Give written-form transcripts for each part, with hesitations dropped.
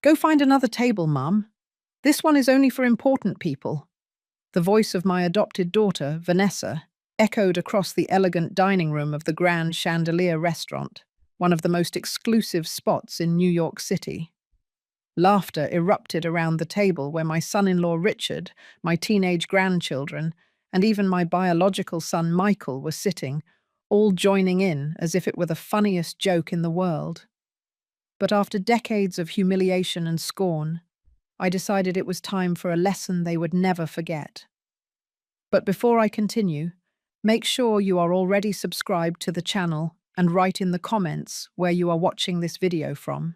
Go find another table, Mum. This one is only for important people. The voice of my adopted daughter, Vanessa, echoed across the elegant dining room of the Grand Chandelier restaurant, one of the most exclusive spots in New York City. Laughter erupted around the table where my son-in-law Richard, my teenage grandchildren, and even my biological son Michael were sitting, all joining in as if it were the funniest joke in the world. But after decades of humiliation and scorn, I decided it was time for a lesson they would never forget. But before I continue, make sure you are already subscribed to the channel and write in the comments where you are watching this video from.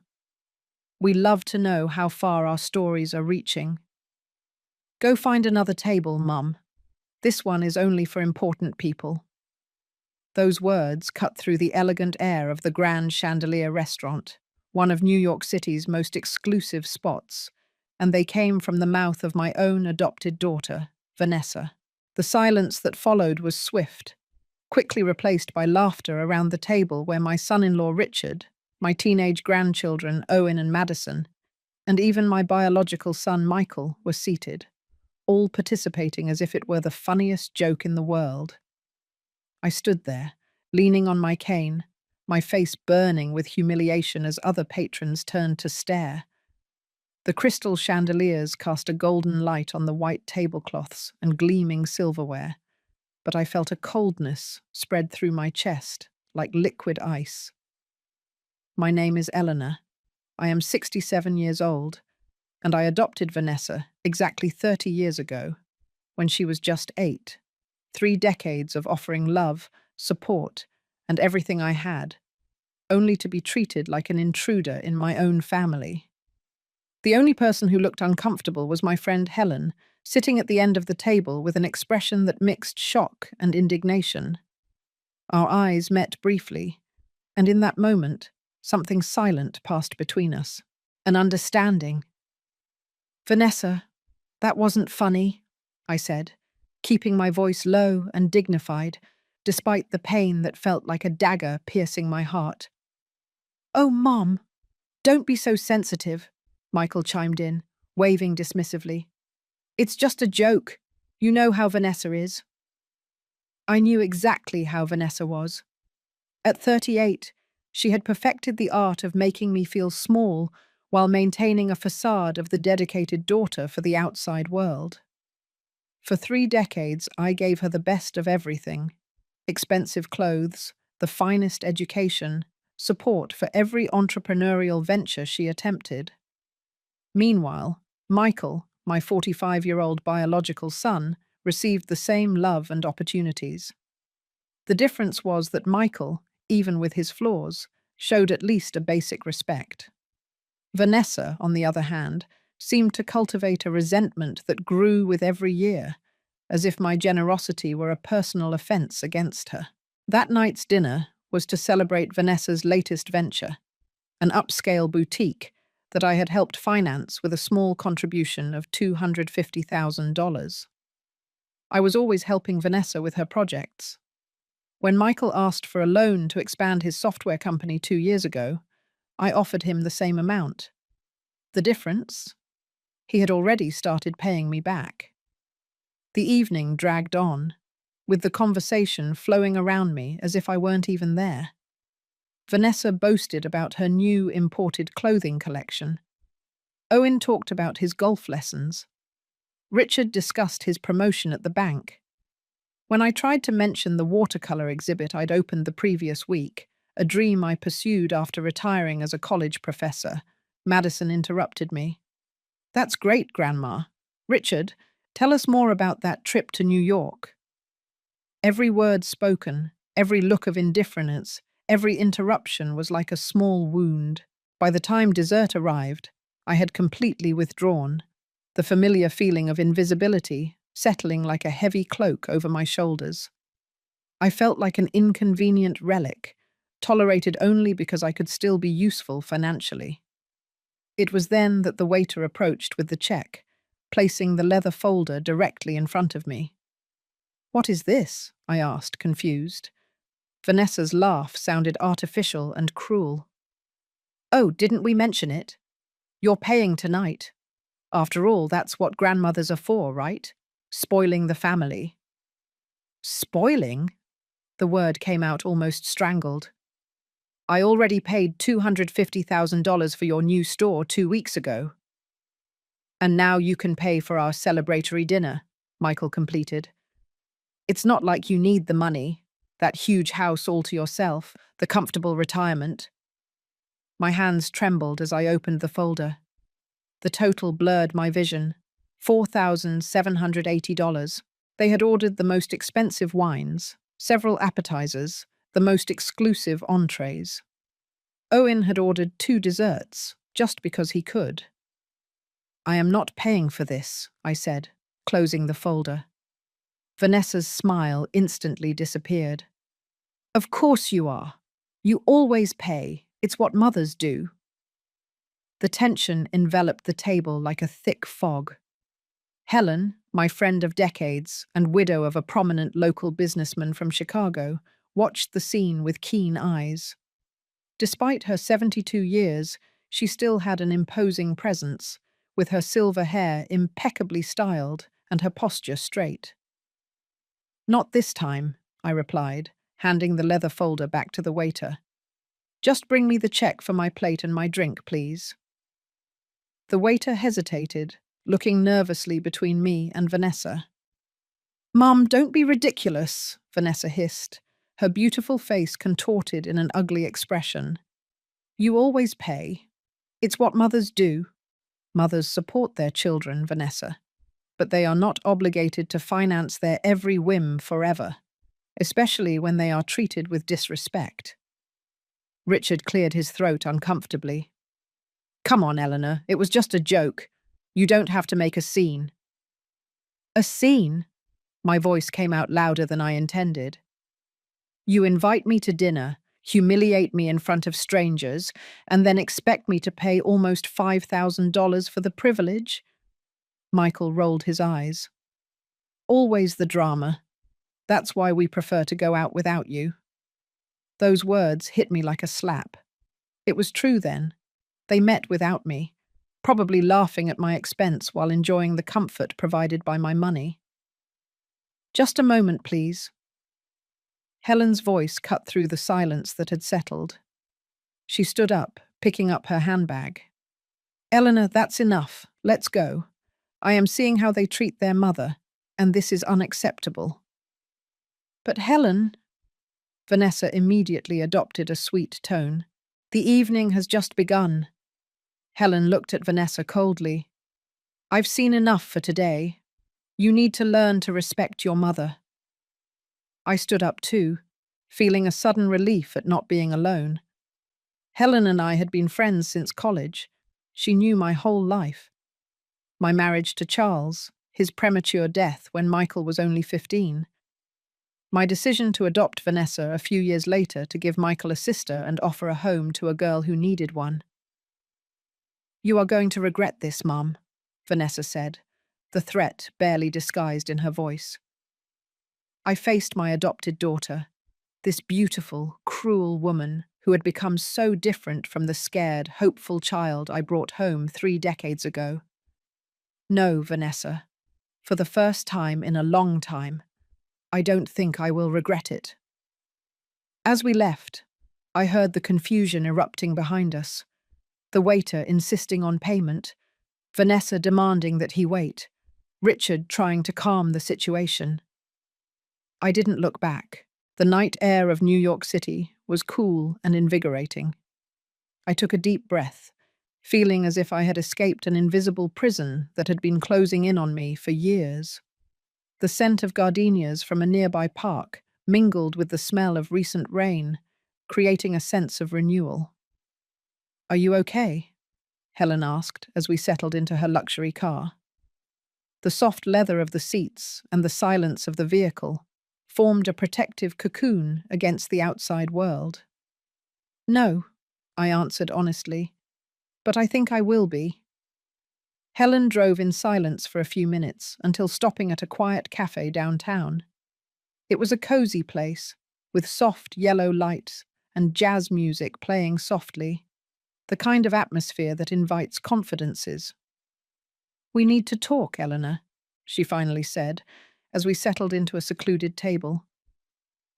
We love to know how far our stories are reaching. Go find another table, Mum. This one is only for important people. Those words cut through the elegant air of the Grand Chandelier restaurant, one of New York City's most exclusive spots, and they came from the mouth of my own adopted daughter, Vanessa. The silence that followed was swift, quickly replaced by laughter around the table where my son-in-law Richard, my teenage grandchildren Owen and Madison, and even my biological son Michael were seated, all participating as if it were the funniest joke in the world. I stood there, leaning on my cane, my face burning with humiliation as other patrons turned to stare. The crystal chandeliers cast a golden light on the white tablecloths and gleaming silverware, but I felt a coldness spread through my chest, like liquid ice. My name is Eleanor. I am 67 years old, and I adopted Vanessa exactly 30 years ago, when she was just 8. 3 decades of offering love, support, and everything I had, only to be treated like an intruder in my own family. The only person who looked uncomfortable was my friend Helen, sitting at the end of the table with an expression that mixed shock and indignation. Our eyes met briefly, and in that moment, something silent passed between us. An understanding. "Vanessa, that wasn't funny," I said, keeping my voice low and dignified, despite the pain that felt like a dagger piercing my heart. "Oh, Mom, don't be so sensitive," Michael chimed in, waving dismissively. "It's just a joke. You know how Vanessa is." I knew exactly how Vanessa was. At 38, she had perfected the art of making me feel small while maintaining a facade of the dedicated daughter for the outside world. For 3 decades, I gave her the best of everything: expensive clothes, the finest education, support for every entrepreneurial venture she attempted. Meanwhile, Michael, my 45-year-old biological son, received the same love and opportunities. The difference was that Michael, even with his flaws, showed at least a basic respect. Vanessa, on the other hand, seemed to cultivate a resentment that grew with every year, as if my generosity were a personal offense against her. That night's dinner was to celebrate Vanessa's latest venture, an upscale boutique that I had helped finance with a small contribution of $250,000. I was always helping Vanessa with her projects. When Michael asked for a loan to expand his software company 2 years ago, I offered him the same amount. The difference? He had already started paying me back. The evening dragged on, with the conversation flowing around me as if I weren't even there. Vanessa boasted about her new imported clothing collection. Owen talked about his golf lessons. Richard discussed his promotion at the bank. When I tried to mention the watercolor exhibit I'd opened the previous week, a dream I pursued after retiring as a college professor, Madison interrupted me. "That's great, Grandma. Richard, tell us more about that trip to New York." Every word spoken, every look of indifference, every interruption was like a small wound. By the time dessert arrived, I had completely withdrawn, the familiar feeling of invisibility settling like a heavy cloak over my shoulders. I felt like an inconvenient relic, tolerated only because I could still be useful financially. It was then that the waiter approached with the check, placing the leather folder directly in front of me. "What is this?" I asked, confused. Vanessa's laugh sounded artificial and cruel. "Oh, didn't we mention it? You're paying tonight. After all, that's what grandmothers are for, right? Spoiling the family. Spoiling? The word came out almost strangled. I already paid $250,000 for your new store 2 weeks ago. And now you can pay for our celebratory dinner, Michael completed. It's not like you need the money, that huge house all to yourself, the comfortable retirement. My hands trembled as I opened the folder. The total blurred my vision. $4,780. They had ordered the most expensive wines, several appetizers, the most exclusive entrees. Owen had ordered 2 desserts, just because he could. I am not paying for this, I said, closing the folder. Vanessa's smile instantly disappeared. Of course you are. You always pay. It's what mothers do. The tension enveloped the table like a thick fog. Helen, my friend of decades and widow of a prominent local businessman from Chicago, watched the scene with keen eyes. Despite her 72 years, she still had an imposing presence, with her silver hair impeccably styled and her posture straight. Not this time, I replied, handing the leather folder back to the waiter. Just bring me the check for my plate and my drink, please. The waiter hesitated, looking nervously between me and Vanessa. Mum, don't be ridiculous, Vanessa hissed, her beautiful face contorted in an ugly expression. You always pay. It's what mothers do. Mothers support their children, Vanessa, but they are not obligated to finance their every whim forever, especially when they are treated with disrespect. Richard cleared his throat uncomfortably. Come on, Eleanor, it was just a joke. You don't have to make a scene. A scene? My voice came out louder than I intended. You invite me to dinner, humiliate me in front of strangers, and then expect me to pay almost $5,000 for the privilege? Michael rolled his eyes. Always the drama. That's why we prefer to go out without you. Those words hit me like a slap. It was true then. They met without me, probably laughing at my expense while enjoying the comfort provided by my money. Just a moment, please. Helen's voice cut through the silence that had settled. She stood up, picking up her handbag. Eleanor, that's enough. Let's go. I am seeing how they treat their mother, and this is unacceptable. But Helen... Vanessa immediately adopted a sweet tone. The evening has just begun. Helen looked at Vanessa coldly. I've seen enough for today. You need to learn to respect your mother. I stood up too, feeling a sudden relief at not being alone. Helen and I had been friends since college. She knew my whole life. My marriage to Charles, his premature death when Michael was only 15. My decision to adopt Vanessa a few years later to give Michael a sister and offer a home to a girl who needed one. You are going to regret this, Mum, Vanessa said, the threat barely disguised in her voice. I faced my adopted daughter, this beautiful, cruel woman who had become so different from the scared, hopeful child I brought home 3 decades ago. No, Vanessa, for the first time in a long time, I don't think I will regret it. As we left, I heard the confusion erupting behind us. The waiter insisting on payment, Vanessa demanding that he wait, Richard trying to calm the situation. I didn't look back. The night air of New York City was cool and invigorating. I took a deep breath, feeling as if I had escaped an invisible prison that had been closing in on me for years. The scent of gardenias from a nearby park mingled with the smell of recent rain, creating a sense of renewal. Are you okay? Helen asked as we settled into her luxury car. The soft leather of the seats and the silence of the vehicle formed a protective cocoon against the outside world. No, I answered honestly, but I think I will be. Helen drove in silence for a few minutes until stopping at a quiet cafe downtown. It was a cozy place, with soft yellow lights and jazz music playing softly. the kind of atmosphere that invites confidences. "We need to talk, Eleanor," she finally said, as we settled into a secluded table.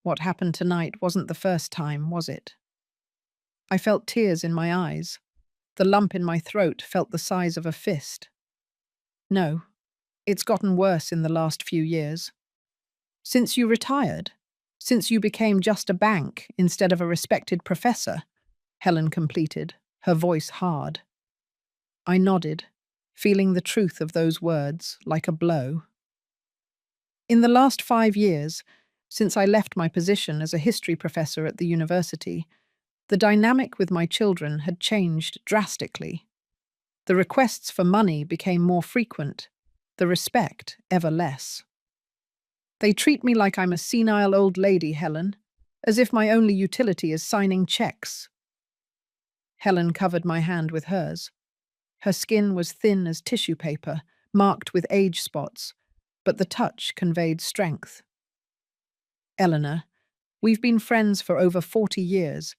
What happened tonight wasn't the first time, was it? I felt tears in my eyes. The lump in my throat felt the size of a fist. "No, it's gotten worse in the last few years. Since you retired? Since you became just a bank instead of a respected professor?" Helen completed, her voice hard. I nodded, feeling the truth of those words like a blow. In the last 5 years, since I left my position as a history professor at the university, the dynamic with my children had changed drastically. The requests for money became more frequent, the respect ever less. "They treat me like I'm a senile old lady, Helen, as if my only utility is signing checks." Helen covered my hand with hers. Her skin was thin as tissue paper, marked with age spots, but the touch conveyed strength. "Eleanor, we've been friends for over 40 years.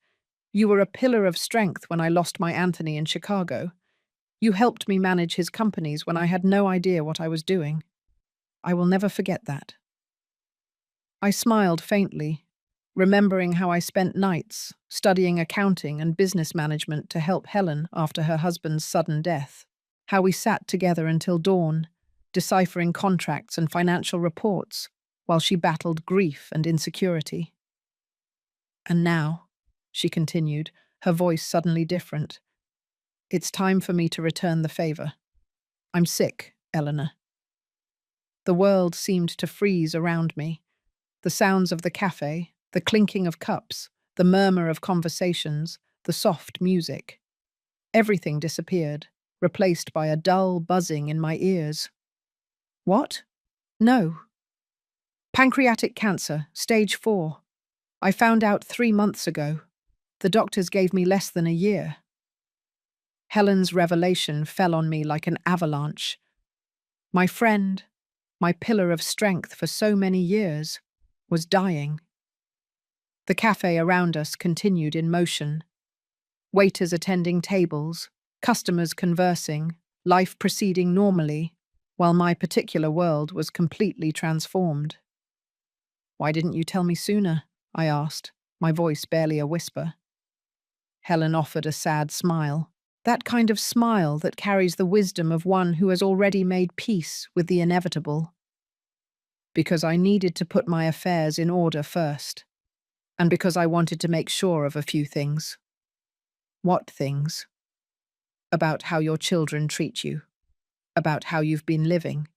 You were a pillar of strength when I lost my Anthony in Chicago. You helped me manage his companies when I had no idea what I was doing. I will never forget that." I smiled faintly, remembering how I spent nights studying accounting and business management to help Helen after her husband's sudden death. How we sat together until dawn, deciphering contracts and financial reports, while she battled grief and insecurity. "And now," she continued, her voice suddenly different, "it's time for me to return the favor. I'm sick, Eleanor." The world seemed to freeze around me. The sounds of the cafe, the clinking of cups, the murmur of conversations, the soft music. Everything disappeared, replaced by a dull buzzing in my ears. "What?" "No. Pancreatic cancer, stage 4. I found out 3 months ago. The doctors gave me less than a year." Helen's revelation fell on me like an avalanche. My friend, my pillar of strength for so many years, was dying. The cafe around us continued in motion. Waiters attending tables, customers conversing, life proceeding normally, while my particular world was completely transformed. "Why didn't you tell me sooner?" I asked, my voice barely a whisper. Helen offered a sad smile, that kind of smile that carries the wisdom of one who has already made peace with the inevitable. "Because I needed to put my affairs in order first, and because I wanted to make sure of a few things." "What things?" "About how your children treat you, about how you've been living."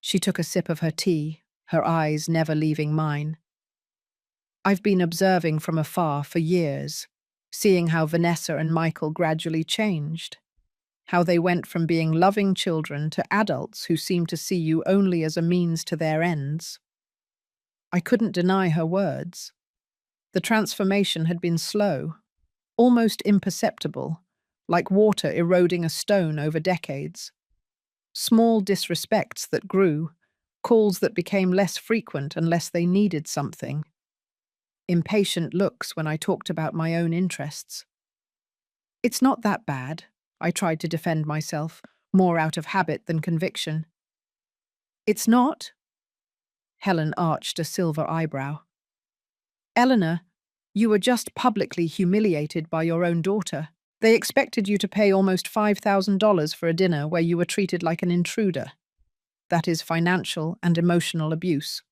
She took a sip of her tea, her eyes never leaving mine. "I've been observing from afar for years, seeing how Vanessa and Michael gradually changed, how they went from being loving children to adults who seem to see you only as a means to their ends." I couldn't deny her words. The transformation had been slow, almost imperceptible, like water eroding a stone over decades. Small disrespects that grew, calls that became less frequent unless they needed something. Impatient looks when I talked about my own interests. "It's not that bad," I tried to defend myself, more out of habit than conviction. "It's not?" Helen arched a silver eyebrow. "Eleanor, you were just publicly humiliated by your own daughter. They expected you to pay almost $5,000 for a dinner where you were treated like an intruder. That is financial and emotional abuse."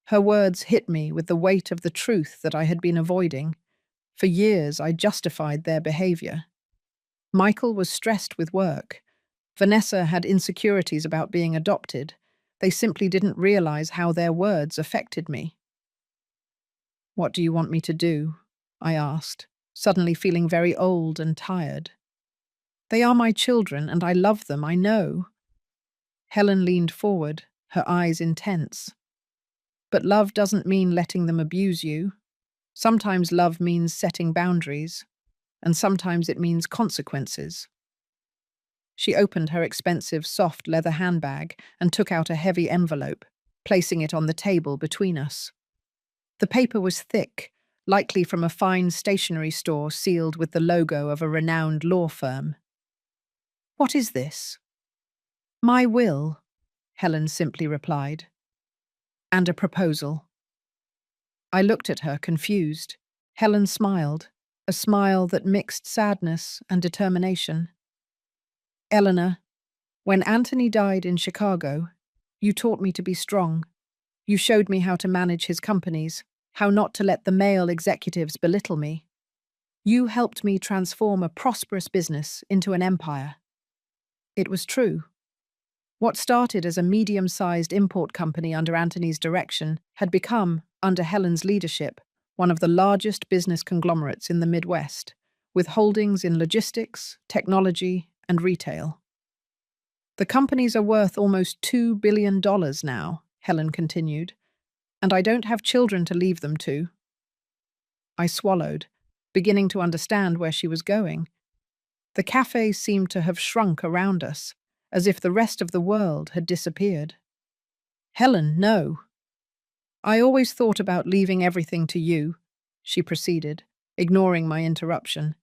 Her words hit me with the weight of the truth that I had been avoiding. For years, I justified their behavior. Michael was stressed with work. Vanessa had insecurities about being adopted. They simply didn't realize how their words affected me. "What do you want me to do?" I asked, suddenly feeling very old and tired. "They are my children, and I love them, I know." Helen leaned forward, her eyes intense. "But love doesn't mean letting them abuse you. Sometimes love means setting boundaries, and sometimes it means consequences." She opened her expensive, soft leather handbag and took out a heavy envelope, placing it on the table between us. The paper was thick, likely from a fine stationery store sealed with the logo of a renowned law firm. "What is this?" "My will," Helen simply replied. "And a proposal." I looked at her, confused. Helen smiled, a smile that mixed sadness and determination. "Eleanor, when Anthony died in Chicago, you taught me to be strong. You showed me how to manage his companies, how not to let the male executives belittle me. You helped me transform a prosperous business into an empire." It was true. What started as a medium-sized import company under Anthony's direction had become, under Helen's leadership, one of the largest business conglomerates in the Midwest, with holdings in logistics, technology, and retail. "The companies are worth almost $2 billion now," Helen continued, "and I don't have children to leave them to." I swallowed, beginning to understand where she was going. The cafe seemed to have shrunk around us, as if the rest of the world had disappeared. "Helen, no. I always thought about leaving everything to you," she proceeded, ignoring my interruption.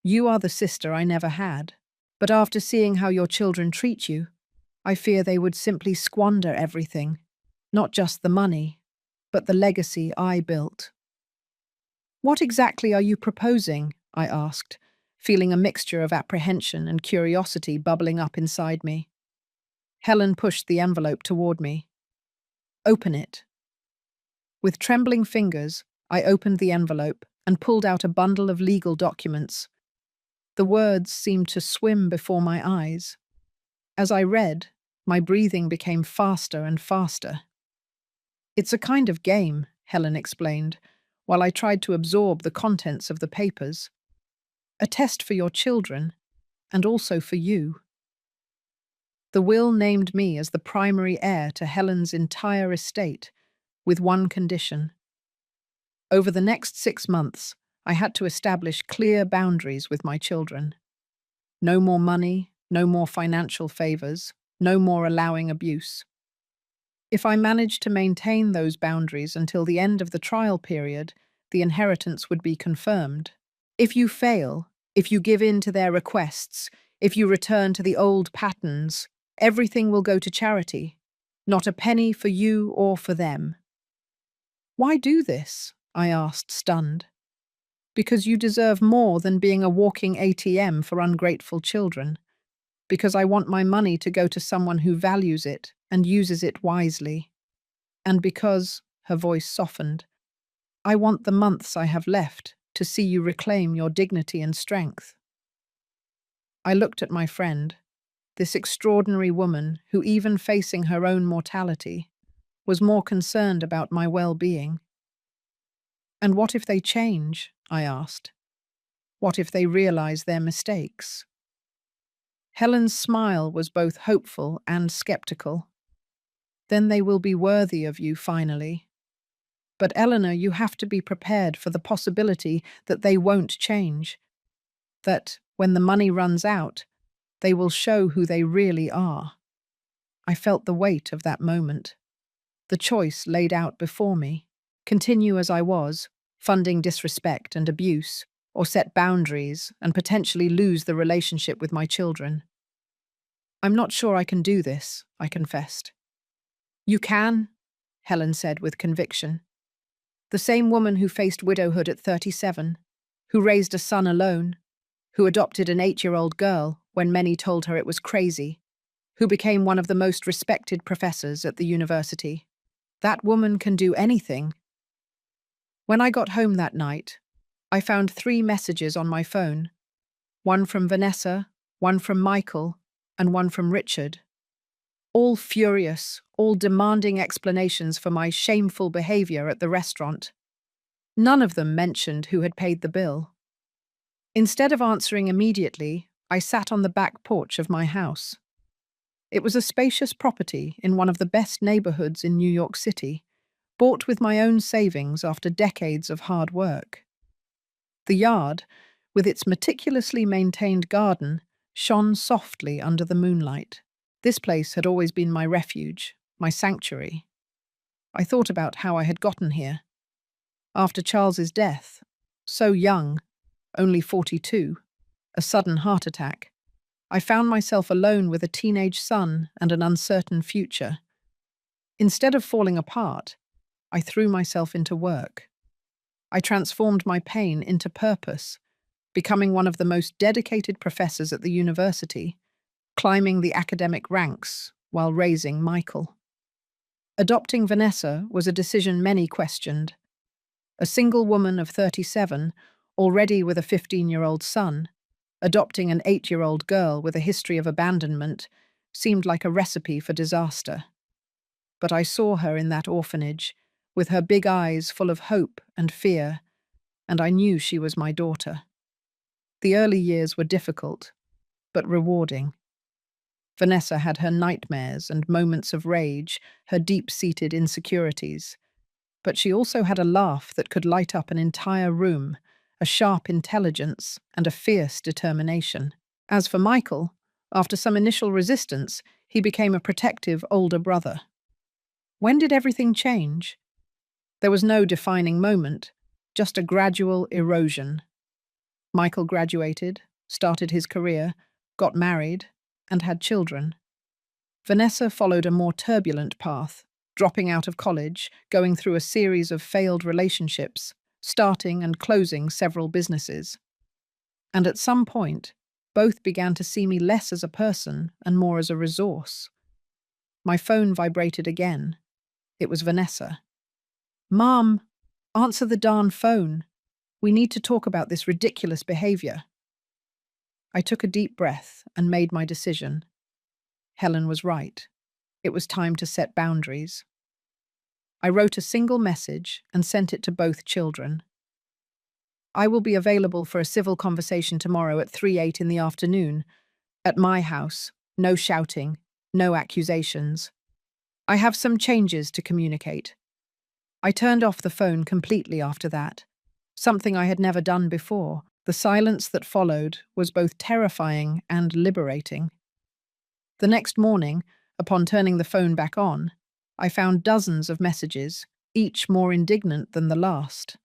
"You are the sister I never had, but after seeing how your children treat you, I fear they would simply squander everything, not just the money, but the legacy I built." "What exactly are you proposing?" I asked, feeling a mixture of apprehension and curiosity bubbling up inside me. Helen pushed the envelope toward me. "Open it." With trembling fingers, I opened the envelope and pulled out a bundle of legal documents. The words seemed to swim before my eyes. As I read, my breathing became faster and faster. "It's a kind of game," Helen explained, while I tried to absorb the contents of the papers. "A test for your children, and also for you." The will named me as the primary heir to Helen's entire estate, with one condition. Over the next 6 months, I had to establish clear boundaries with my children. No more money, no more financial favors, no more allowing abuse. If I managed to maintain those boundaries until the end of the trial period, the inheritance would be confirmed. If you fail, if you give in to their requests, if you return to the old patterns, everything will go to charity. Not a penny for you or for them. "Why do this?" I asked, stunned. "Because you deserve more than being a walking ATM for ungrateful children. Because I want my money to go to someone who values it and uses it wisely. And because," her voice softened, "I want the months I have left to see you reclaim your dignity and strength." I looked at my friend, this extraordinary woman who, even facing her own mortality, was more concerned about my well-being. "And what if they change?" I asked. "What if they realize their mistakes?" Helen's smile was both hopeful and skeptical. "Then they will be worthy of you finally. But Eleanor, you have to be prepared for the possibility that they won't change. That, when the money runs out, they will show who they really are." I felt the weight of that moment. The choice laid out before me. Continue as I was, funding disrespect and abuse, or set boundaries and potentially lose the relationship with my children. "I'm not sure I can do this," I confessed. "You can," Helen said with conviction. "The same woman who faced widowhood at 37, who raised a son alone, who adopted an 8-year-old girl when many told her it was crazy, who became one of the most respected professors at the university. That woman can do anything." When I got home that night, I found 3 messages on my phone. One from Vanessa, one from Michael, and one from Richard. All furious, all demanding explanations for my shameful behavior at the restaurant. None of them mentioned who had paid the bill. Instead of answering immediately, I sat on the back porch of my house. It was a spacious property in one of the best neighborhoods in New York City, bought with my own savings after decades of hard work. The yard, with its meticulously maintained garden, shone softly under the moonlight. This place had always been my refuge, my sanctuary. I thought about how I had gotten here. After Charles's death, so young, only 42, a sudden heart attack, I found myself alone with a teenage son and an uncertain future. Instead of falling apart, I threw myself into work. I transformed my pain into purpose, becoming one of the most dedicated professors at the university, climbing the academic ranks while raising Michael. Adopting Vanessa was a decision many questioned. A single woman of 37, already with a 15-year-old son, adopting an 8-year-old girl with a history of abandonment seemed like a recipe for disaster. But I saw her in that orphanage, with her big eyes full of hope and fear, and I knew she was my daughter. The early years were difficult, but rewarding. Vanessa had her nightmares and moments of rage, her deep-seated insecurities. But she also had a laugh that could light up an entire room, a sharp intelligence, and a fierce determination. As for Michael, after some initial resistance, he became a protective older brother. When did everything change? There was no defining moment, just a gradual erosion. Michael graduated, started his career, got married, and had children. Vanessa followed a more turbulent path, dropping out of college, going through a series of failed relationships, starting and closing several businesses. And at some point, both began to see me less as a person and more as a resource. My phone vibrated again. It was Vanessa. "Mom, answer the darn phone. We need to talk about this ridiculous behavior." I took a deep breath and made my decision. Helen was right. It was time to set boundaries. I wrote a single message and sent it to both children. "I will be available for a civil conversation tomorrow at 3:08 in the afternoon. At my house, no shouting, no accusations. I have some changes to communicate." I turned off the phone completely after that, something I had never done before. The silence that followed was both terrifying and liberating. The next morning, upon turning the phone back on, I found dozens of messages, each more indignant than the last.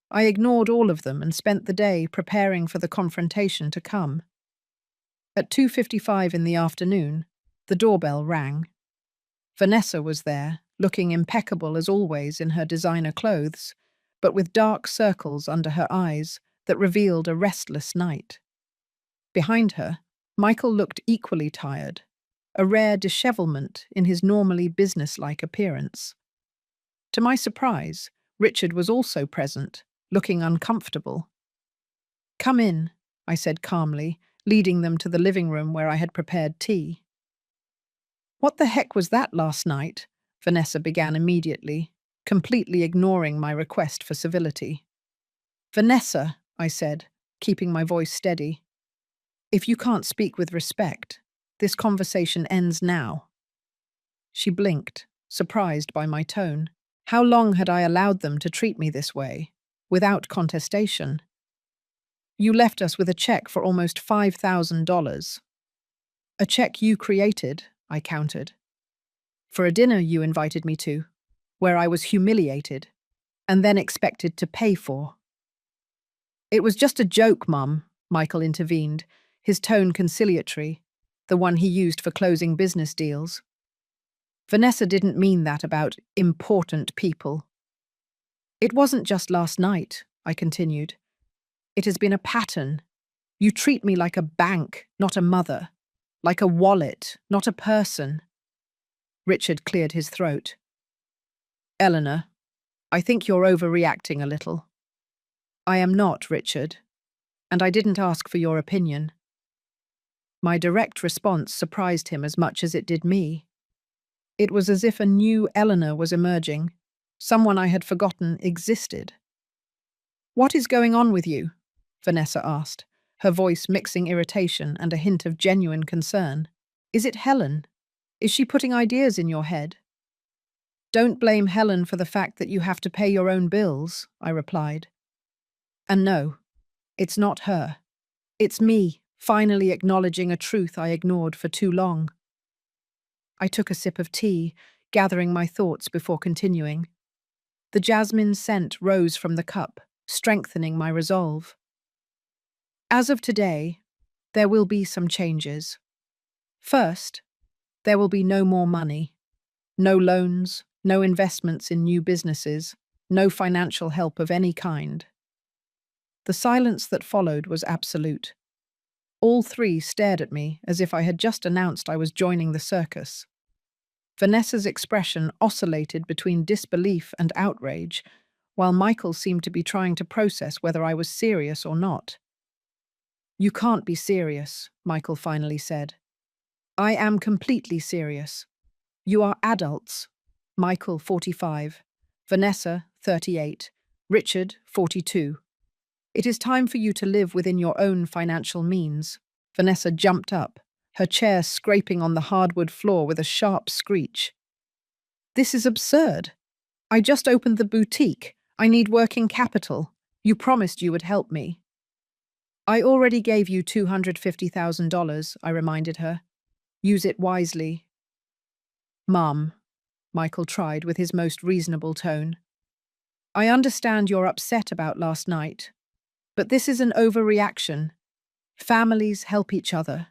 I ignored all of them and spent the day preparing for the confrontation to come. At 2:55 in the afternoon, the doorbell rang. Vanessa was there, looking impeccable as always in her designer clothes, but with dark circles under her eyes that revealed a restless night. Behind her, Michael looked equally tired, a rare dishevelment in his normally businesslike appearance. To my surprise, Richard was also present, looking uncomfortable. "Come in," I said calmly, leading them to the living room where I had prepared tea. "What the heck was that last night?" Vanessa began immediately, completely ignoring my request for civility. "Vanessa," I said, keeping my voice steady, "if you can't speak with respect, this conversation ends now." She blinked, surprised by my tone. How long had I allowed them to treat me this way, without contestation? "You left us with a check for almost $5,000. "A check you created," I countered. "For a dinner you invited me to, where I was humiliated, and then expected to pay for." "It was just a joke, Mum," Michael intervened, his tone conciliatory, the one he used for closing business deals. "Vanessa didn't mean that about important people." "It wasn't just last night," I continued. "It has been a pattern. You treat me like a bank, not a mother. Like a wallet, not a person." Richard cleared his throat. "Eleanor, I think you're overreacting a little." "I am not, Richard, and I didn't ask for your opinion." My direct response surprised him as much as it did me. It was as if a new Eleanor was emerging, someone I had forgotten existed. "What is going on with you?" Vanessa asked, her voice mixing irritation and a hint of genuine concern. "Is it Helen? Is she putting ideas in your head?" "Don't blame Helen for the fact that you have to pay your own bills," I replied. "And no, it's not her. It's me, finally acknowledging a truth I ignored for too long." I took a sip of tea, gathering my thoughts before continuing. The jasmine scent rose from the cup, strengthening my resolve. As of today, there will be some changes. First, there will be no more money, no loans, no investments in new businesses, no financial help of any kind. The silence that followed was absolute. All three stared at me as if I had just announced I was joining the circus. Vanessa's expression oscillated between disbelief and outrage, while Michael seemed to be trying to process whether I was serious or not. "You can't be serious," Michael finally said. "I am completely serious. You are adults. Michael, 45. Vanessa, 38. Richard, 42. It is time for you to live within your own financial means." Vanessa jumped up, her chair scraping on the hardwood floor with a sharp screech. "This is absurd. I just opened the boutique. I need working capital. You promised you would help me." "I already gave you $250,000, I reminded her. "Use it wisely." "Mum," Michael tried with his most reasonable tone. "I understand you're upset about last night, but this is an overreaction. Families help each other."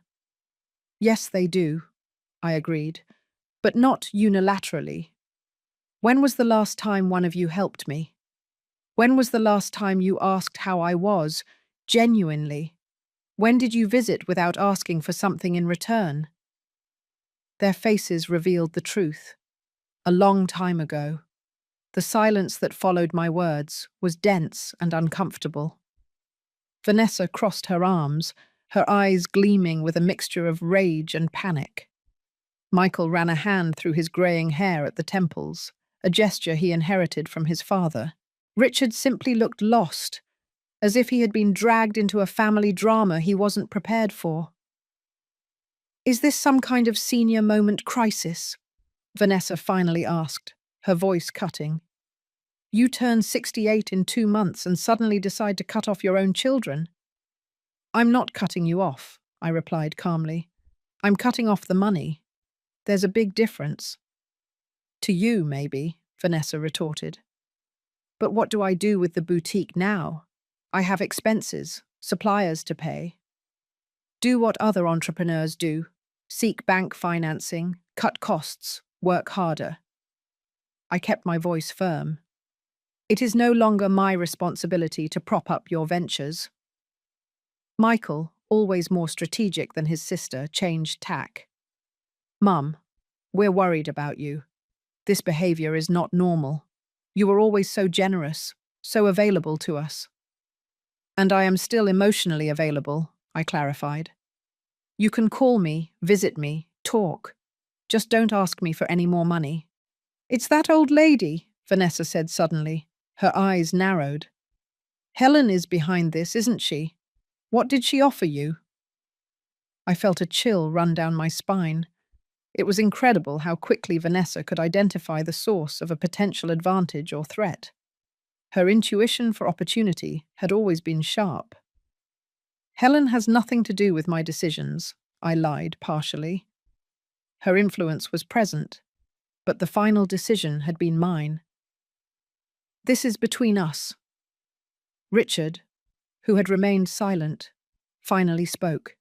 "Yes, they do," I agreed, "but not unilaterally. When was the last time one of you helped me? When was the last time you asked how I was, genuinely? When did you visit without asking for something in return?" Their faces revealed the truth. A long time ago. The silence that followed my words was dense and uncomfortable. Vanessa crossed her arms, her eyes gleaming with a mixture of rage and panic. Michael ran a hand through his greying hair at the temples, a gesture he inherited from his father. Richard simply looked lost, as if he had been dragged into a family drama he wasn't prepared for. "Is this some kind of senior moment crisis?" Vanessa finally asked, her voice cutting. "You turn 68 in 2 months and suddenly decide to cut off your own children." "I'm not cutting you off," I replied calmly. "I'm cutting off the money. There's a big difference." "To you, maybe," Vanessa retorted. "But what do I do with the boutique now? I have expenses, suppliers to pay." "Do what other entrepreneurs do. Seek bank financing, cut costs, work harder." I kept my voice firm. "It is no longer my responsibility to prop up your ventures." Michael, always more strategic than his sister, changed tack. "Mum, we're worried about you. This behavior is not normal. You were always so generous, so available to us." "And I am still emotionally available," I clarified. "You can call me, visit me, talk. Just don't ask me for any more money." "It's that old lady," Vanessa said suddenly. Her eyes narrowed. "Helen is behind this, isn't she? What did she offer you?" I felt a chill run down my spine. It was incredible how quickly Vanessa could identify the source of a potential advantage or threat. Her intuition for opportunity had always been sharp. "Helen has nothing to do with my decisions," I lied partially. Her influence was present, but the final decision had been mine. "This is between us." Richard, who had remained silent, finally spoke.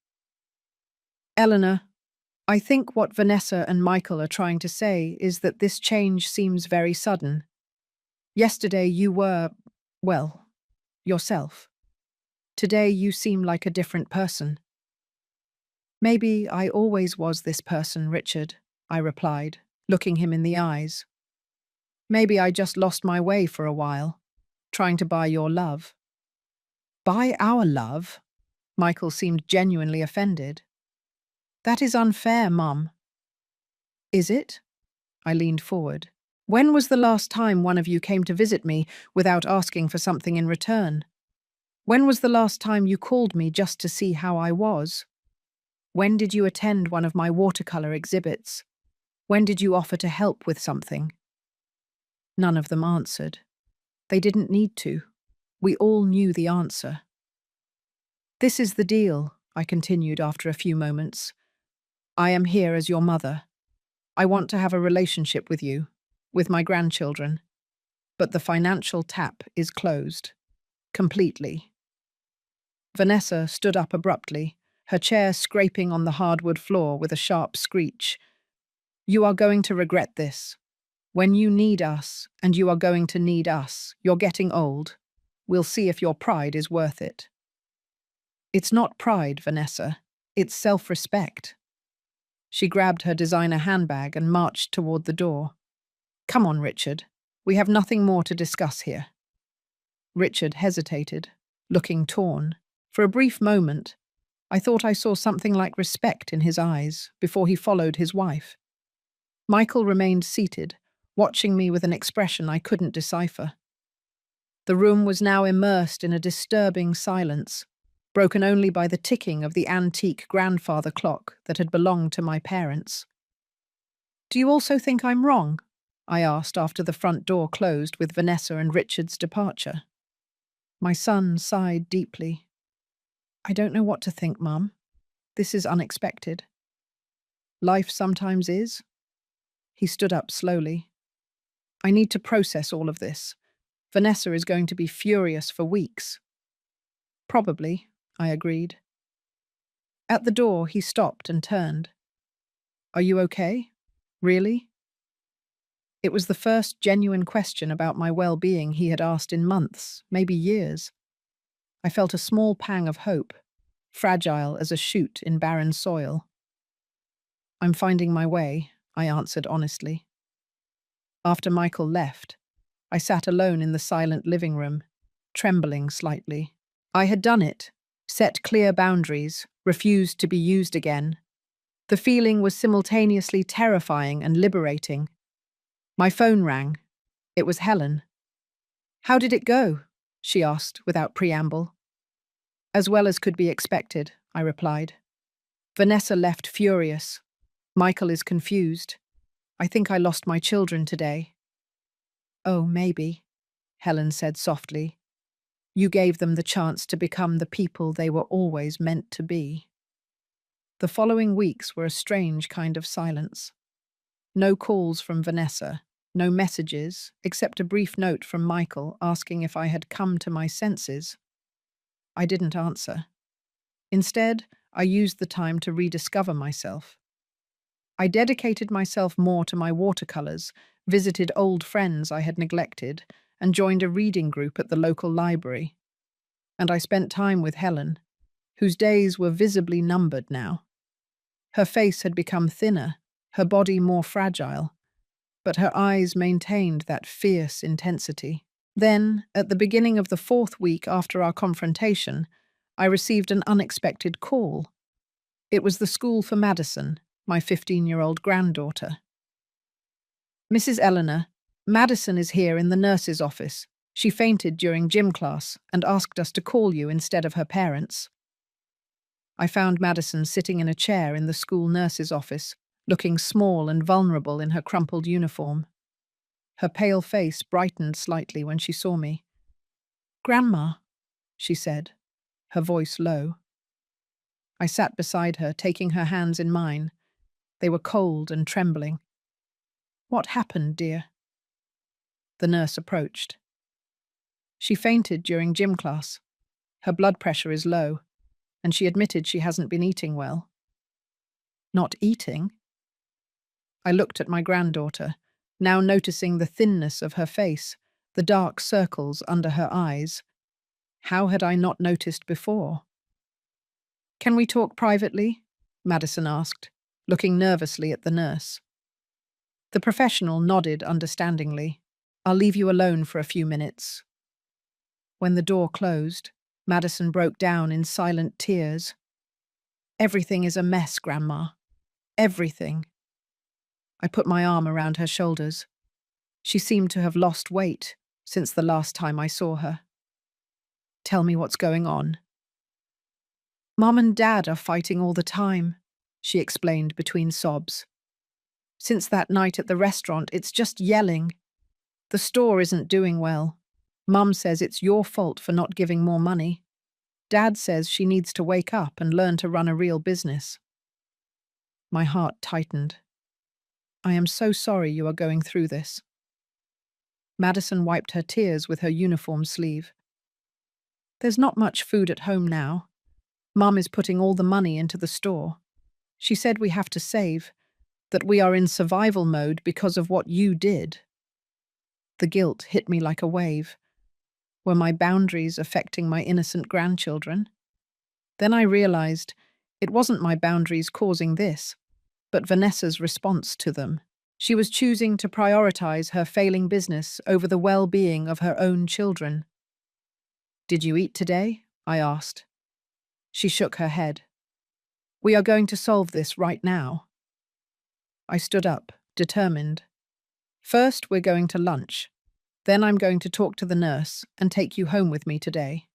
"Eleanor, I think what Vanessa and Michael are trying to say is that this change seems very sudden. Yesterday you were, well, yourself. Today you seem like a different person." "Maybe I always was this person, Richard," I replied, looking him in the eyes. "Maybe I just lost my way for a while, trying to buy your love." "Buy our love?" Michael seemed genuinely offended. "That is unfair, Mum." "Is it?" I leaned forward. "When was the last time one of you came to visit me without asking for something in return? When was the last time you called me just to see how I was? When did you attend one of my watercolor exhibits? When did you offer to help with something?" None of them answered. They didn't need to. We all knew the answer. "This is the deal," I continued after a few moments. "I am here as your mother. I want to have a relationship with you, with my grandchildren. but the financial tap is closed. Completely. Vanessa stood up abruptly, her chair scraping on the hardwood floor with a sharp screech. You are going to regret this. When you need us, and you are going to need us, you're getting old. We'll see if your pride is worth it. It's not pride, Vanessa. It's self-respect. She grabbed her designer handbag and marched toward the door. Come on, Richard. We have nothing more to discuss here. Richard hesitated, looking torn. For a brief moment, I thought I saw something like respect in his eyes before he followed his wife. Michael remained seated, watching me with an expression I couldn't decipher. The room was now immersed in a disturbing silence, broken only by the ticking of the antique grandfather clock that had belonged to my parents. Do you also think I'm wrong? I asked after the front door closed with Vanessa and Richard's departure. My son sighed deeply. I don't know what to think, Mum. This is unexpected. Life sometimes is. He stood up slowly. I need to process all of this. Vanessa is going to be furious for weeks. Probably, I agreed. At the door, he stopped and turned. Are you okay? Really? It was the first genuine question about my well-being he had asked in months, maybe years. I felt a small pang of hope, fragile as a shoot in barren soil. I'm finding my way, I answered honestly. After Michael left, I sat alone in the silent living room, trembling slightly. I had done it, set clear boundaries, refused to be used again. The feeling was simultaneously terrifying and liberating. My phone rang. It was Helen. How did it go? She asked without preamble. As well as could be expected, I replied. Vanessa left furious. Michael is confused. I think I lost my children today. Oh, maybe, Helen said softly. You gave them the chance to become the people they were always meant to be. The following weeks were a strange kind of silence. No calls from Vanessa, no messages, except a brief note from Michael asking if I had come to my senses. I didn't answer. Instead, I used the time to rediscover myself. I dedicated myself more to my watercolors, visited old friends I had neglected, and joined a reading group at the local library. And I spent time with Helen, whose days were visibly numbered now. Her face had become thinner, her body more fragile, but her eyes maintained that fierce intensity. Then, at the beginning of the 4th week after our confrontation, I received an unexpected call. It was the school for Madison, my 15-year-old granddaughter. Mrs. Eleanor, Madison is here in the nurse's office. She fainted during gym class and asked us to call you instead of her parents. I found Madison sitting in a chair in the school nurse's office, looking small and vulnerable in her crumpled uniform. Her pale face brightened slightly when she saw me. "Grandma," she said, her voice low. I sat beside her, taking her hands in mine. They were cold and trembling. "What happened, dear?" The nurse approached. "She fainted during gym class. Her blood pressure is low, and she admitted she hasn't been eating well." "Not eating?" I looked at my granddaughter, now noticing the thinness of her face, the dark circles under her eyes. How had I not noticed before? "Can we talk privately?" Madison asked, looking nervously at the nurse. The professional nodded understandingly. "I'll leave you alone for a few minutes." When the door closed, Madison broke down in silent tears. "Everything is a mess, Grandma. Everything." I put my arm around her shoulders. She seemed to have lost weight since the last time I saw her. "Tell me what's going on." "Mom and Dad are fighting all the time," she explained between sobs. "Since that night at the restaurant, it's just yelling. The store isn't doing well. Mum says it's your fault for not giving more money. Dad says she needs to wake up and learn to run a real business." My heart tightened. "I am so sorry you are going through this." Madison wiped her tears with her uniform sleeve. There's not much food at home now. Mum is putting all the money into the store. She said we have to save, that we are in survival mode because of what you did. The guilt hit me like a wave. Were my boundaries affecting my innocent grandchildren? Then I realized it wasn't my boundaries causing this, but Vanessa's response to them. She was choosing to prioritize her failing business over the well-being of her own children. "Did you eat today?" I asked. She shook her head. "We are going to solve this right now." I stood up, determined. "First, we're going to lunch. Then I'm going to talk to the nurse and take you home with me today."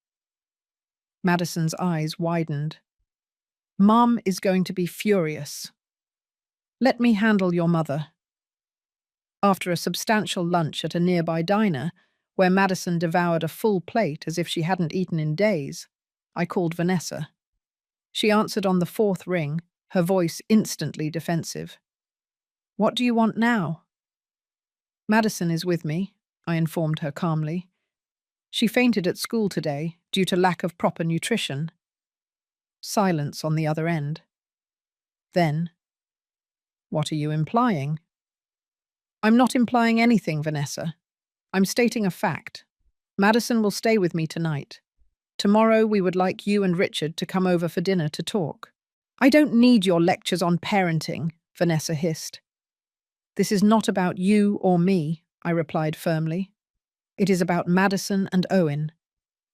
Madison's eyes widened. "Mom is going to be furious. Let me handle your mother." After a substantial lunch at a nearby diner, where Madison devoured a full plate as if she hadn't eaten in days, I called Vanessa. She answered on the fourth ring, her voice instantly defensive. "What do you want now?" "Madison is with me," I informed her calmly. "She fainted at school today due to lack of proper nutrition." Silence on the other end. Then, "What are you implying?" "I'm not implying anything, Vanessa. I'm stating a fact. Madison will stay with me tonight. Tomorrow we would like you and Richard to come over for dinner to talk." "I don't need your lectures on parenting," Vanessa hissed. "This is not about you or me," I replied firmly. "It is about Madison and Owen.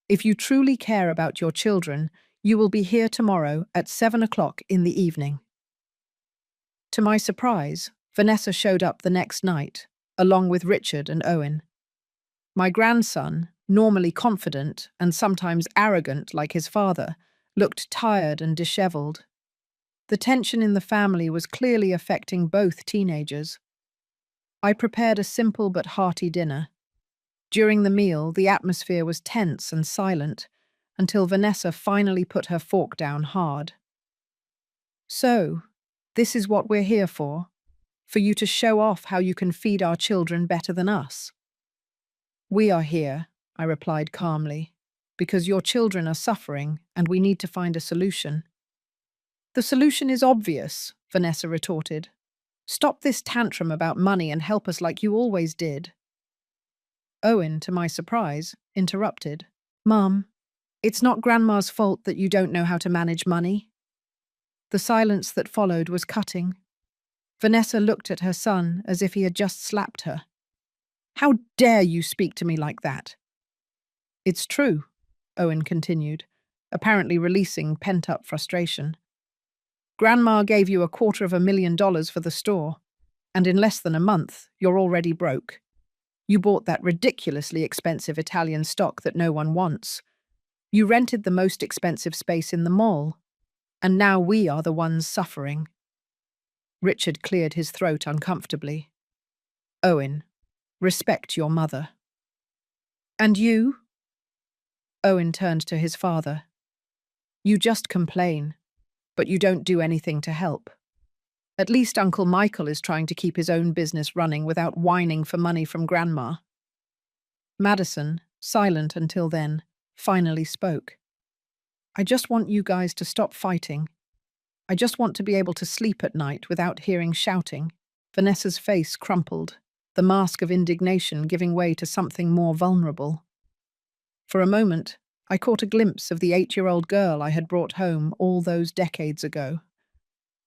If you truly care about your children, you will be here tomorrow at 7 o'clock in the evening." To my surprise, Vanessa showed up the next night, along with Richard and Owen. My grandson, normally confident and sometimes arrogant like his father, looked tired and disheveled. The tension in the family was clearly affecting both teenagers. I prepared a simple but hearty dinner. During the meal, the atmosphere was tense and silent, until Vanessa finally put her fork down hard. "So, this is what we're here for you to show off how you can feed our children better than us." "We are here," I replied calmly, "because your children are suffering and we need to find a solution." "The solution is obvious," Vanessa retorted. "Stop this tantrum about money and help us like you always did." Owen, to my surprise, interrupted. "Mum, it's not Grandma's fault that you don't know how to manage money." The silence that followed was cutting. Vanessa looked at her son as if he had just slapped her. "How dare you speak to me like that?" "It's true," Owen continued, apparently releasing pent-up frustration. "Grandma gave you $250,000 for the store, and in less than a month, you're already broke. You bought that ridiculously expensive Italian stock that no one wants. You rented the most expensive space in the mall, and now we are the ones suffering." Richard cleared his throat uncomfortably. "Owen, respect your mother." "And you?" Owen turned to his father. "You just complain, but you don't do anything to help. At least Uncle Michael is trying to keep his own business running without whining for money from Grandma." Madison, silent until then, finally spoke. "I just want you guys to stop fighting. I just want to be able to sleep at night without hearing shouting." Vanessa's face crumpled, the mask of indignation giving way to something more vulnerable. For a moment, I caught a glimpse of the 8-year-old girl I had brought home all those decades ago.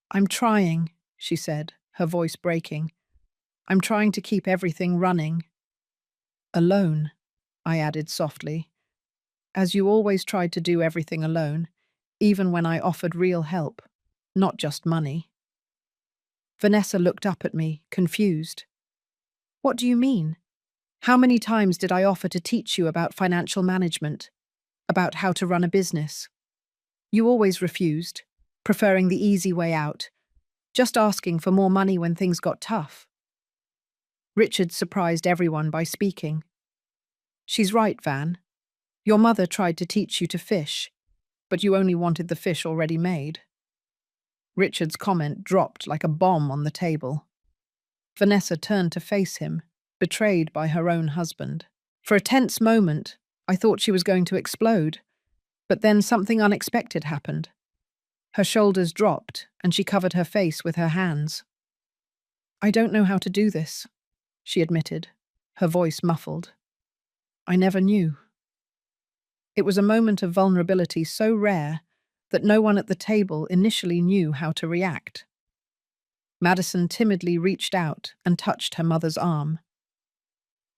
"I'm trying," she said, her voice breaking. "I'm trying to keep everything running." "Alone," I added softly, "as you always tried to do everything alone, even when I offered real help, not just money." Vanessa looked up at me, confused. "What do you mean? How many times did I offer to teach you about financial management, about how to run a business? You always refused, preferring the easy way out, just asking for more money when things got tough." Richard surprised everyone by speaking. "She's right, Van. Your mother tried to teach you to fish, but you only wanted the fish already made." Richard's comment dropped like a bomb on the table. Vanessa turned to face him, betrayed by her own husband. For a tense moment, I thought she was going to explode, but then something unexpected happened. Her shoulders dropped, and she covered her face with her hands. "I don't know how to do this," she admitted, her voice muffled. "I never knew." It was a moment of vulnerability so rare that no one at the table initially knew how to react. Madison timidly reached out and touched her mother's arm.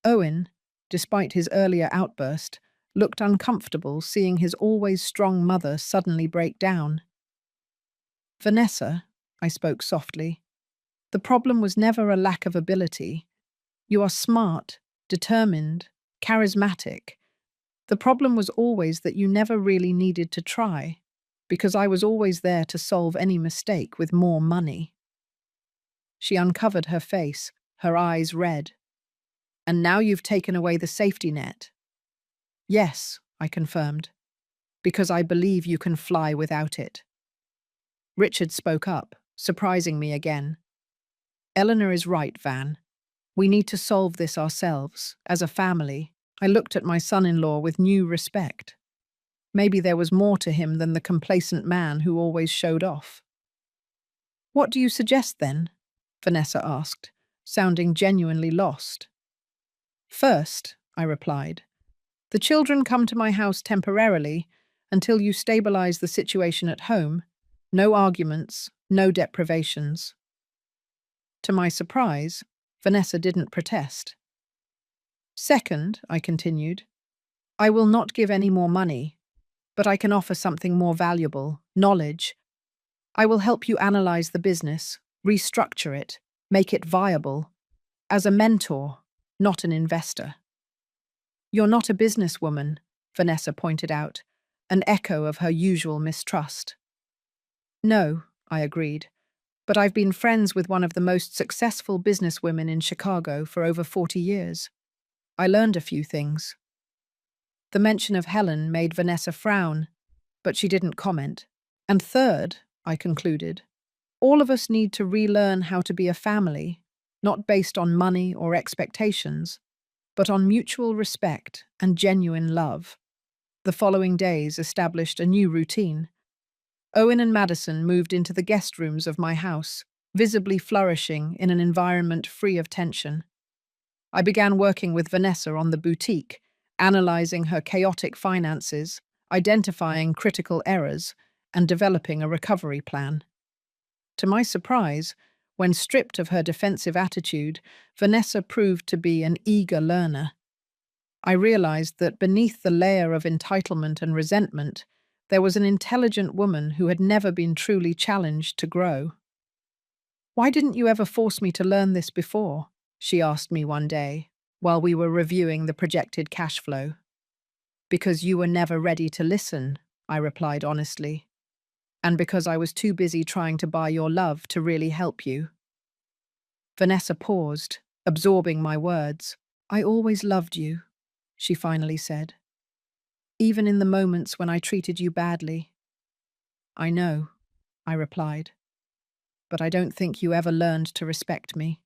Owen, despite his earlier outburst, looked uncomfortable seeing his always strong mother suddenly break down. "Vanessa," I spoke softly, "the problem was never a lack of ability. You are smart, determined, charismatic. The problem was always that you never really needed to try, because I was always there to solve any mistake with more money." She uncovered her face, her eyes red. "And now you've taken away the safety net." "Yes," I confirmed, "because I believe you can fly without it." Richard spoke up, surprising me again. "Eleanor is right, Van. We need to solve this ourselves, as a family." I looked at my son-in-law with new respect. Maybe there was more to him than the complacent man who always showed off. "What do you suggest, then?" Vanessa asked, sounding genuinely lost. "First," I replied, "the children come to my house temporarily until you stabilize the situation at home. No arguments, no deprivations." To my surprise, Vanessa didn't protest. "Second," I continued, "I will not give any more money, but I can offer something more valuable, knowledge. I will help you analyze the business, restructure it, make it viable, as a mentor, not an investor." "You're not a businesswoman," Vanessa pointed out, an echo of her usual mistrust. "No," I agreed, "but I've been friends with one of the most successful businesswomen in Chicago for over 40 years. I learned a few things." The mention of Helen made Vanessa frown, but she didn't comment. "And third," I concluded, "all of us need to relearn how to be a family, not based on money or expectations, but on mutual respect and genuine love." The following days established a new routine. Owen and Madison moved into the guest rooms of my house, visibly flourishing in an environment free of tension. I began working with Vanessa on the boutique, analyzing her chaotic finances, identifying critical errors, and developing a recovery plan. To my surprise, when stripped of her defensive attitude, Vanessa proved to be an eager learner. I realized that beneath the layer of entitlement and resentment, there was an intelligent woman who had never been truly challenged to grow. "Why didn't you ever force me to learn this before?" she asked me one day, while we were reviewing the projected cash flow. "Because you were never ready to listen," I replied honestly. "And because I was too busy trying to buy your love to really help you." Vanessa paused, absorbing my words. "I always loved you," she finally said. "Even in the moments when I treated you badly." "I know," I replied, "but I don't think you ever learned to respect me."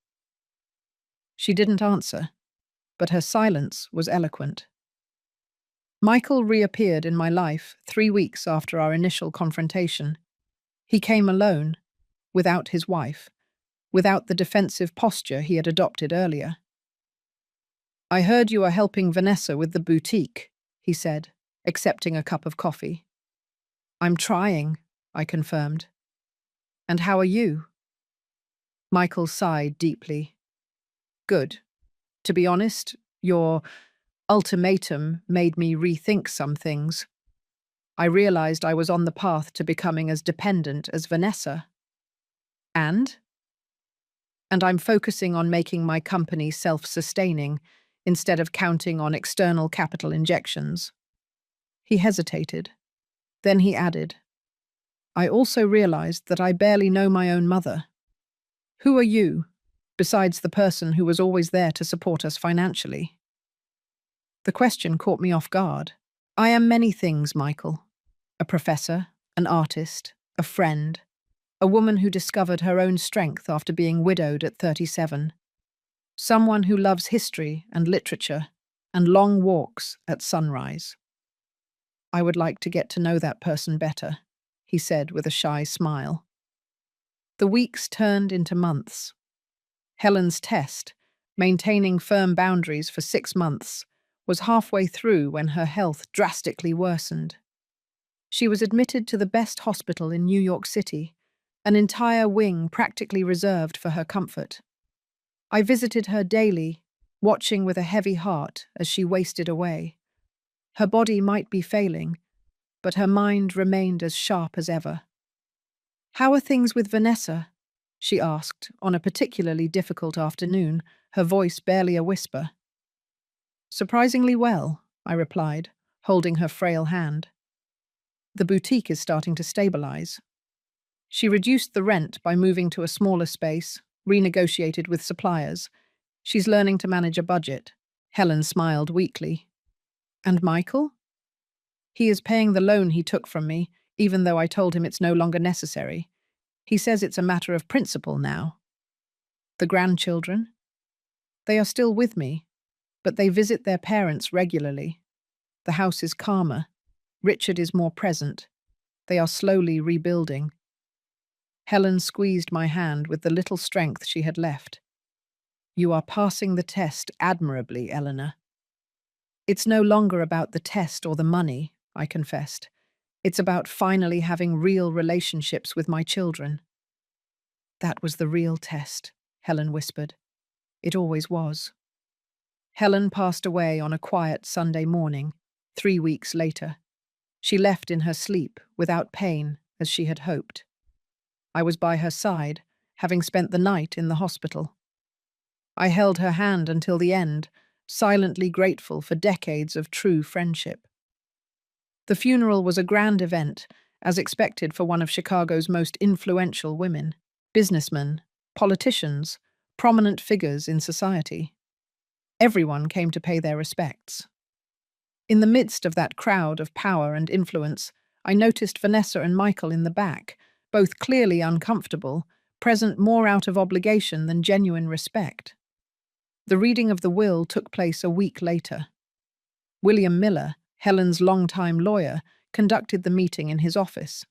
She didn't answer, but her silence was eloquent. Michael reappeared in my life 3 weeks after our initial confrontation. He came alone, without his wife, without the defensive posture he had adopted earlier. "I heard you are helping Vanessa with the boutique," he said, accepting a cup of coffee. "I'm trying," I confirmed. "And how are you?" Michael sighed deeply. "Good. To be honest, your ultimatum made me rethink some things. I realized I was on the path to becoming as dependent as Vanessa. And? And I'm focusing on making my company self-sustaining instead of counting on external capital injections." He hesitated. Then he added, "I also realized that I barely know my own mother. Who are you, besides the person who was always there to support us financially?" The question caught me off guard. "I am many things, Michael. A professor, an artist, a friend, a woman who discovered her own strength after being widowed at 37. Someone who loves history and literature and long walks at sunrise. I would like to get to know that person better, he said with a shy smile. The weeks turned into months. Helen's test, maintaining firm boundaries for 6 months, was halfway through when her health drastically worsened. She was admitted to the best hospital in New York City, an entire wing practically reserved for her comfort. I visited her daily, watching with a heavy heart as she wasted away. Her body might be failing, but her mind remained as sharp as ever. "How are things with Vanessa?" she asked on a particularly difficult afternoon, her voice barely a whisper. "Surprisingly well," I replied, holding her frail hand. "The boutique is starting to stabilize." She reduced the rent by moving to a smaller space, renegotiated with suppliers. She's learning to manage a budget. Helen smiled weakly. "And Michael?" "He is paying the loan he took from me, even though I told him it's no longer necessary. He says it's a matter of principle now." "The grandchildren?" "They are still with me, but they visit their parents regularly. The house is calmer. Richard is more present. They are slowly rebuilding." Helen squeezed my hand with the little strength she had left. "You are passing the test admirably, Eleanor." "It's no longer about the test or the money," I confessed. "It's about finally having real relationships with my children." "That was the real test," Helen whispered. "It always was." Helen passed away on a quiet Sunday morning, 3 weeks later. She left in her sleep, without pain, as she had hoped. I was by her side, having spent the night in the hospital. I held her hand until the end, silently grateful for decades of true friendship. The funeral was a grand event, as expected for one of Chicago's most influential women. Businessmen, politicians, prominent figures in society. Everyone came to pay their respects. In the midst of that crowd of power and influence, I noticed Vanessa and Michael in the back, both clearly uncomfortable, present more out of obligation than genuine respect. The reading of the will took place a week later. William Miller, Helen's longtime lawyer, conducted the meeting in his office.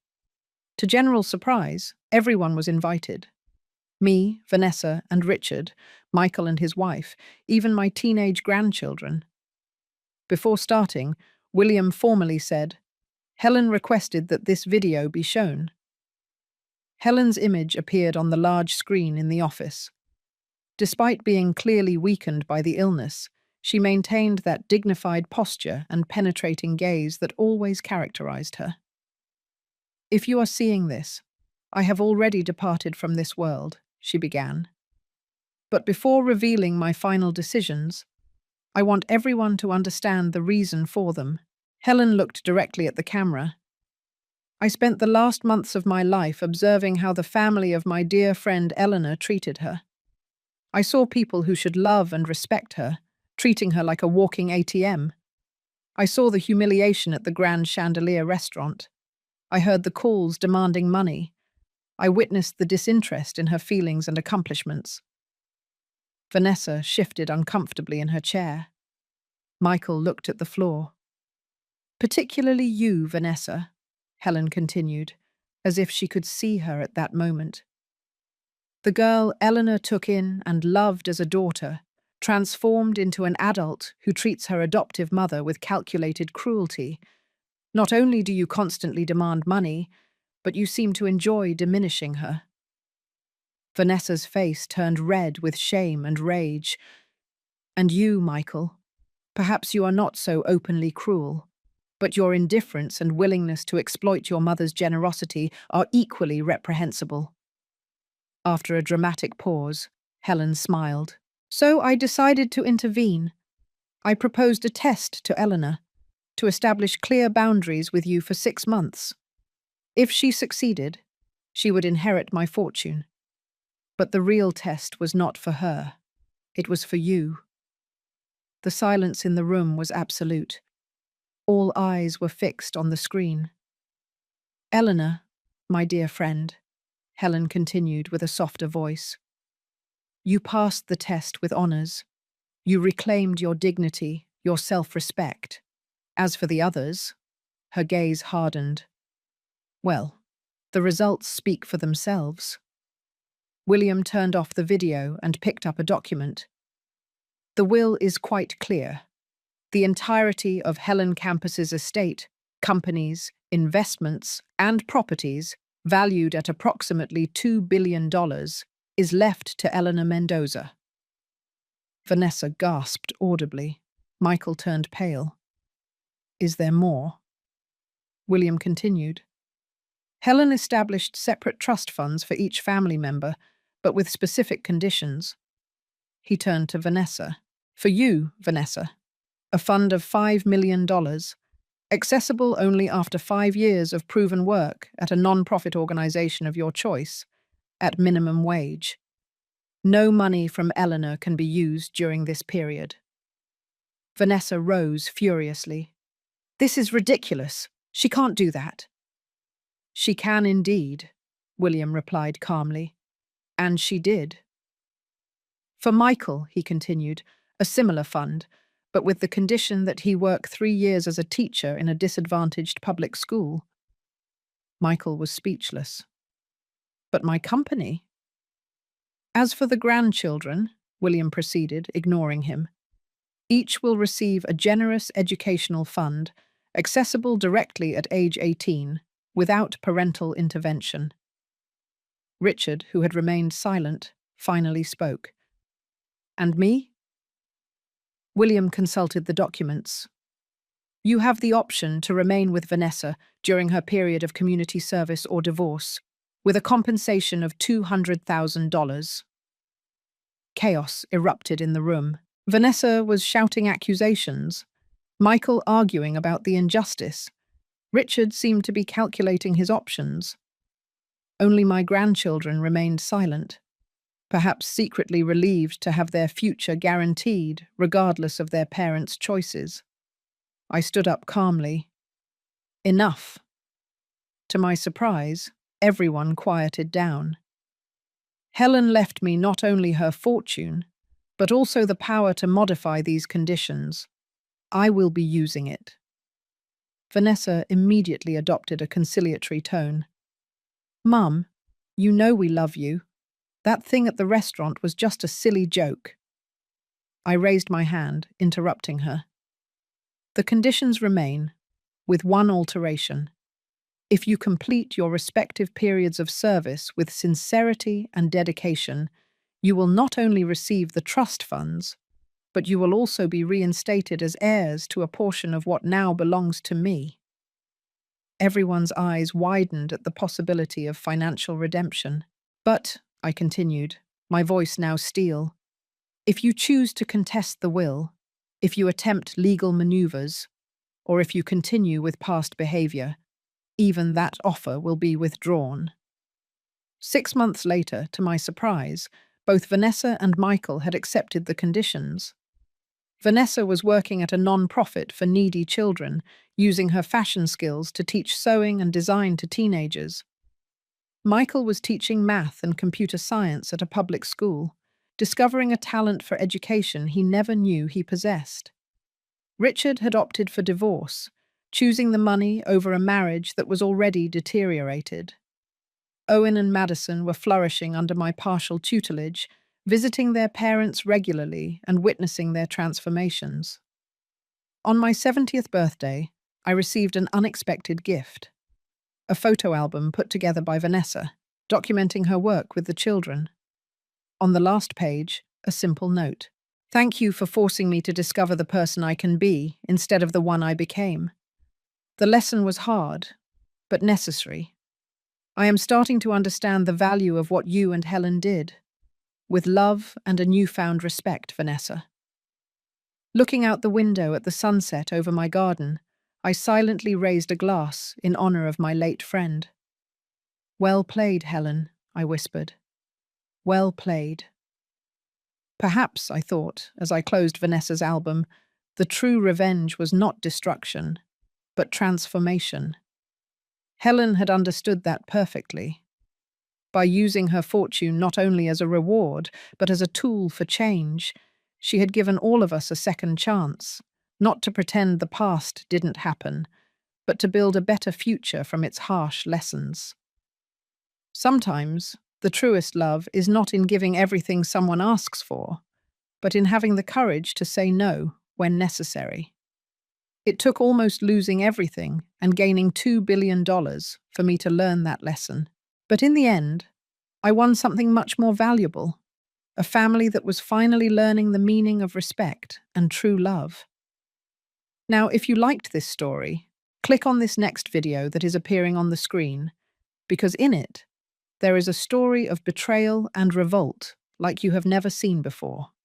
To general surprise, everyone was invited. Me, Vanessa, and Richard, Michael and his wife, even my teenage grandchildren. Before starting, William formally said, "Helen requested that this video be shown." Helen's image appeared on the large screen in the office. Despite being clearly weakened by the illness, she maintained that dignified posture and penetrating gaze that always characterized her. "If you are seeing this, I have already departed from this world," she began. "But before revealing my final decisions, I want everyone to understand the reason for them." Helen looked directly at the camera. "I spent the last months of my life observing how the family of my dear friend Eleanor treated her. I saw people who should love and respect her, treating her like a walking ATM. I saw the humiliation at the Grand Chandelier restaurant. I heard the calls demanding money. I witnessed the disinterest in her feelings and accomplishments." Vanessa shifted uncomfortably in her chair. Michael looked at the floor. "Particularly you, Vanessa," Helen continued, as if she could see her at that moment. "The girl Eleanor took in and loved as a daughter, transformed into an adult who treats her adoptive mother with calculated cruelty. Not only do you constantly demand money, but you seem to enjoy diminishing her." Vanessa's face turned red with shame and rage. "And you, Michael, perhaps you are not so openly cruel, but your indifference and willingness to exploit your mother's generosity are equally reprehensible." After a dramatic pause, Helen smiled. "So I decided to intervene. I proposed a test to Eleanor, to establish clear boundaries with you for 6 months. If she succeeded, she would inherit my fortune. But the real test was not for her. It was for you." The silence in the room was absolute. All eyes were fixed on the screen. "Eleanor, my dear friend," Helen continued with a softer voice, You passed the test with honors. You reclaimed your dignity, your self-respect. As for the others, her gaze hardened. Well, the results speak for themselves. William turned off the video and picked up a document. The will is quite clear. The entirety of Helen Campus's estate, companies, investments, and properties, valued at approximately $2 billion, is left to Eleanor Mendoza. Vanessa gasped audibly. Michael turned pale. Is there more? William continued. Helen established separate trust funds for each family member, but with specific conditions. He turned to Vanessa. For you, Vanessa, a fund of $5 million, accessible only after 5 years of proven work at a non-profit organization of your choice, at minimum wage. No money from Eleanor can be used during this period. Vanessa rose furiously. This is ridiculous. She can't do that. She can indeed, William replied calmly. And she did. For Michael, he continued, a similar fund, but with the condition that he work 3 years as a teacher in a disadvantaged public school. Michael was speechless. But my company? As for the grandchildren, William proceeded, ignoring him, each will receive a generous educational fund, accessible directly at age 18, without parental intervention. Richard, who had remained silent, finally spoke. And me? William consulted the documents. You have the option to remain with Vanessa during her period of community service or divorce, with a compensation of $200,000. Chaos erupted in the room. Vanessa was shouting accusations, Michael arguing about the injustice. Richard seemed to be calculating his options. Only my grandchildren remained silent, perhaps secretly relieved to have their future guaranteed, regardless of their parents' choices. I stood up calmly. Enough. To my surprise, everyone quieted down. Helen left me not only her fortune, but also the power to modify these conditions. I will be using it. Vanessa immediately adopted a conciliatory tone. Mum, you know we love you. That thing at the restaurant was just a silly joke. I raised my hand, interrupting her. The conditions remain, with one alteration. If you complete your respective periods of service with sincerity and dedication, you will not only receive the trust funds, but you will also be reinstated as heirs to a portion of what now belongs to me. Everyone's eyes widened at the possibility of financial redemption. But, I continued, my voice now steel, if you choose to contest the will, if you attempt legal maneuvers, or if you continue with past behavior, even that offer will be withdrawn. 6 months later, to my surprise, both Vanessa and Michael had accepted the conditions. Vanessa was working at a non-profit for needy children, using her fashion skills to teach sewing and design to teenagers. Michael was teaching math and computer science at a public school, discovering a talent for education he never knew he possessed. Richard had opted for divorce, choosing the money over a marriage that was already deteriorated. Owen and Madison were flourishing under my partial tutelage, visiting their parents regularly and witnessing their transformations. On my 70th birthday, I received an unexpected gift. A photo album put together by Vanessa, documenting her work with the children. On the last page, a simple note. Thank you for forcing me to discover the person I can be instead of the one I became. The lesson was hard, but necessary. I am starting to understand the value of what you and Helen did. With love and a newfound respect, Vanessa. Looking out the window at the sunset over my garden, I silently raised a glass in honor of my late friend. Well played, Helen, I whispered. Well played. Perhaps, I thought, as I closed Vanessa's album, the true revenge was not destruction, but transformation. Helen had understood that perfectly. By using her fortune not only as a reward, but as a tool for change, she had given all of us a second chance, not to pretend the past didn't happen, but to build a better future from its harsh lessons. Sometimes, the truest love is not in giving everything someone asks for, but in having the courage to say no when necessary. It took almost losing everything and gaining $2 billion for me to learn that lesson. But in the end, I won something much more valuable, a family that was finally learning the meaning of respect and true love. Now, if you liked this story, click on this next video that is appearing on the screen, because in it, there is a story of betrayal and revolt like you have never seen before.